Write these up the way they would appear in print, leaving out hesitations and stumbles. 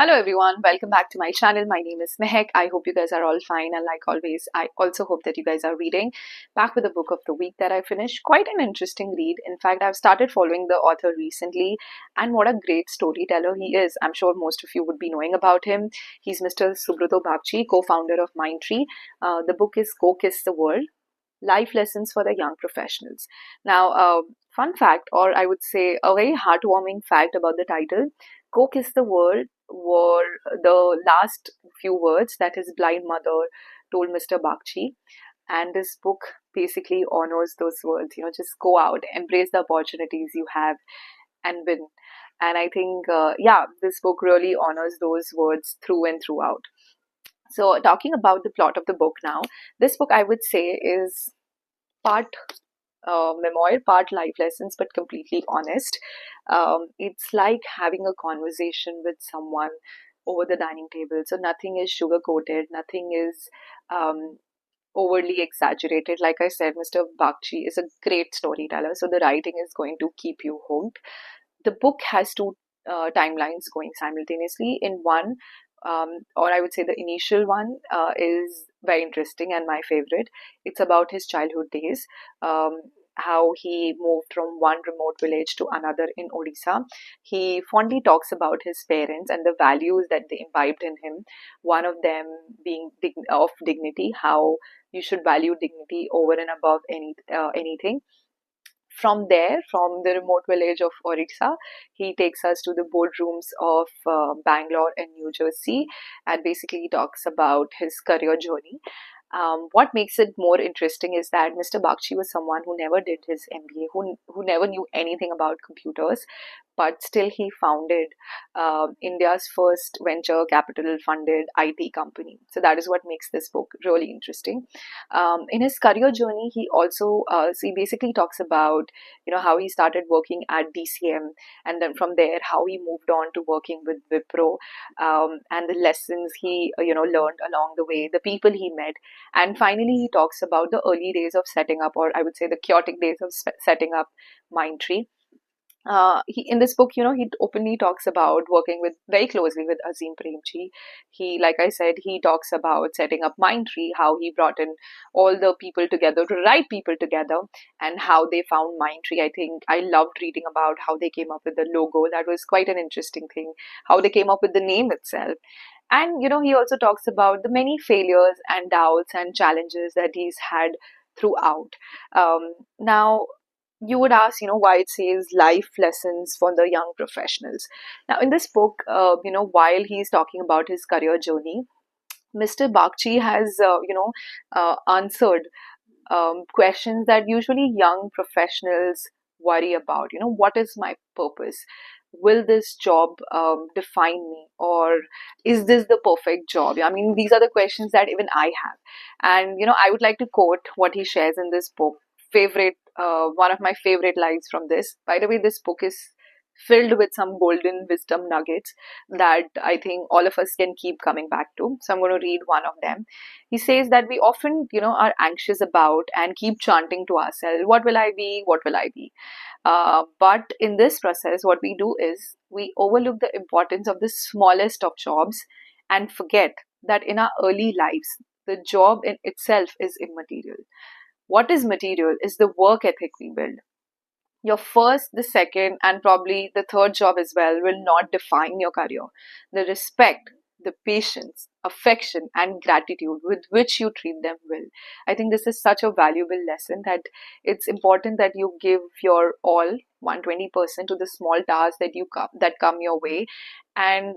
Hello everyone, welcome back to my channel. My name is Mehek. I hope you guys are all fine, and like always, I also hope that you guys are reading. Back with the book of the week that I finished. Quite an interesting read. In fact, I've started following the author recently, and what a great storyteller he is. I'm sure most of you would be knowing about him. He's Mr. Subroto Bagchi, co-founder of Mindtree. The book is Go Kiss the World: Life Lessons for the Young Professionals. Now, fun fact, or I would say a very heartwarming fact about the title: Go Kiss the World were the last few words that his blind mother told Mr. Bakshi. And this book basically honors those words. Just go out, embrace the opportunities you have, and win. And I think, this book really honors those words through and throughout. So, talking about the plot of the book now, this book I would say is part memoir, part life lessons, but completely honest. It's like having a conversation with someone over the dining table. So nothing is sugar coated, nothing is um, overly exaggerated. Like I said, Mr. Bakshi is a great storyteller, so the writing is going to keep you hooked. The book has two timelines going simultaneously. In one, or I would say the initial one, is very interesting and my favorite. It's about his childhood days, how he moved from one remote village to another in Odisha. He fondly talks about his parents and the values that they imbibed in him. One of them being of dignity, how you should value dignity over and above anything. From there, from the remote village of Odisha, he takes us to the boardrooms of Bangalore and New Jersey, and basically talks about his career journey. What makes it more interesting is that Mr. Bakshi was someone who never did his MBA, who never knew anything about computers, but still he founded India's first venture capital funded IT company. So that is what makes this book really interesting. In his career journey, he also he basically talks about how he started working at DCM, and then from there how he moved on to working with Wipro, and the lessons he learned along the way, the people he met, and finally he talks about the early days of setting up, or I would say the chaotic days of setting up Mindtree. He in this book, he openly talks about working with very closely with Azim Premji. He, like I said, he talks about setting up Mindtree, how he brought in all the people together, the right people together, and how they found Mindtree. I think I loved reading about how they came up with the logo. That was quite an interesting thing. How they came up with the name itself. And he also talks about the many failures and doubts and challenges that he's had throughout. Now, you would ask, why it says life lessons for the young professionals. Now, in this book, while he's talking about his career journey, Mr. Bakchi has, answered questions that usually young professionals worry about. What is my purpose? Will this job define me, or is this the perfect job? I mean, these are the questions that even I have. And I would like to quote what he shares in this book. Favorite One of my favorite lines from this. By the way, this book is filled with some golden wisdom nuggets that I think all of us can keep coming back to. So I'm going to read one of them. He says that we often, are anxious about and keep chanting to ourselves, what will I be? What will I be? But in this process, what we do is we overlook the importance of the smallest of jobs and forget that in our early lives, the job in itself is immaterial. What is material is the work ethic we build. Your first, the second, and probably the third job as well will not define your career. The respect, the patience, affection, and gratitude with which you treat them will. I think this is such a valuable lesson that it's important that you give your all, 120%, to the small tasks that come your way, and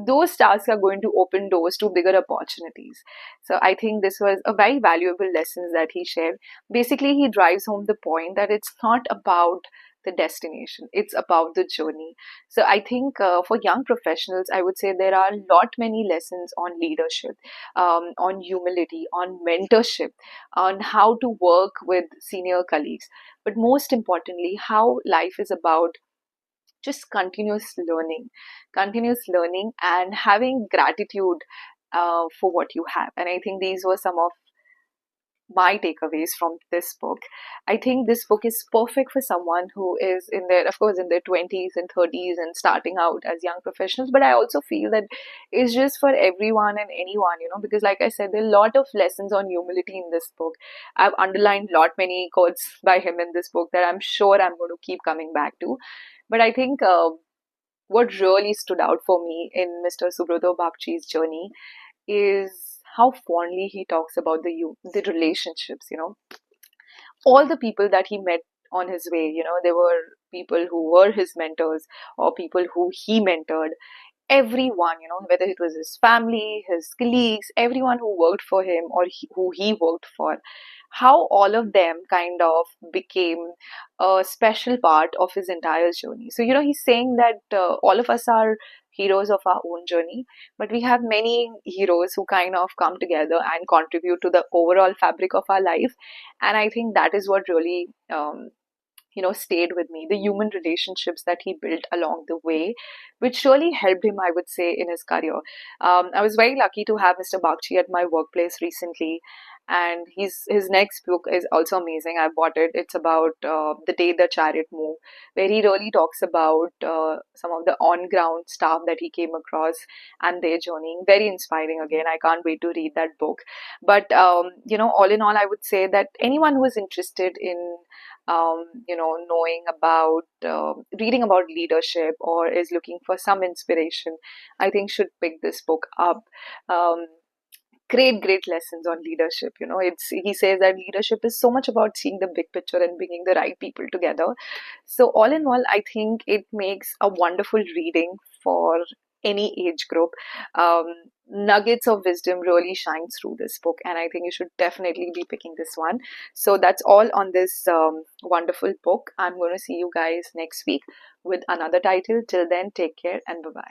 those tasks are going to open doors to bigger opportunities. So I think this was a very valuable lessons that he shared. Basically, he drives home the point that it's not about the destination, it's about the journey. So I think, for young professionals, I would say there are a lot many lessons on leadership, on humility, on mentorship, on how to work with senior colleagues, but most importantly how life is about just continuous learning and having gratitude for what you have. And I think these were some of my takeaways from this book. I think this book is perfect for someone who is in their, of course, in their 20s and 30s and starting out as young professionals. But I also feel that it's just for everyone and anyone, because like I said, there are a lot of lessons on humility in this book. I've underlined lot many quotes by him in this book that I'm sure I'm going to keep coming back to. But I think what really stood out for me in Mr. Subroto Bagchi's journey is how fondly he talks about the relationships, all the people that he met on his way. There were people who were his mentors or people who he mentored. Everyone, whether it was his family, his colleagues, everyone who worked for him or who he worked for, how all of them kind of became a special part of his entire journey. So, he's saying that all of us are heroes of our own journey, but we have many heroes who kind of come together and contribute to the overall fabric of our life. And I think that is what really stayed with me, the human relationships that he built along the way, which really helped him, I would say, in his career. I was very lucky to have Mr. Bagchi at my workplace recently, and his next book is also amazing. I bought it. It's about The Day the Chariot Moved, where he really talks about some of the on-ground staff that he came across and their journey. Very inspiring again. I can't wait to read that book. But all in all, I would say that anyone who is interested in knowing about reading about leadership or is looking for some inspiration, I think should pick this book up. Um, great lessons on leadership. It's he says that leadership is so much about seeing the big picture and bringing the right people together. So all in all, I think it makes a wonderful reading for any age group. um, Nuggets of wisdom really shines through this book, and I think you should definitely be picking this one. So that's all on this wonderful book. I'm going to see you guys next week with another title. Till then, take care and bye bye.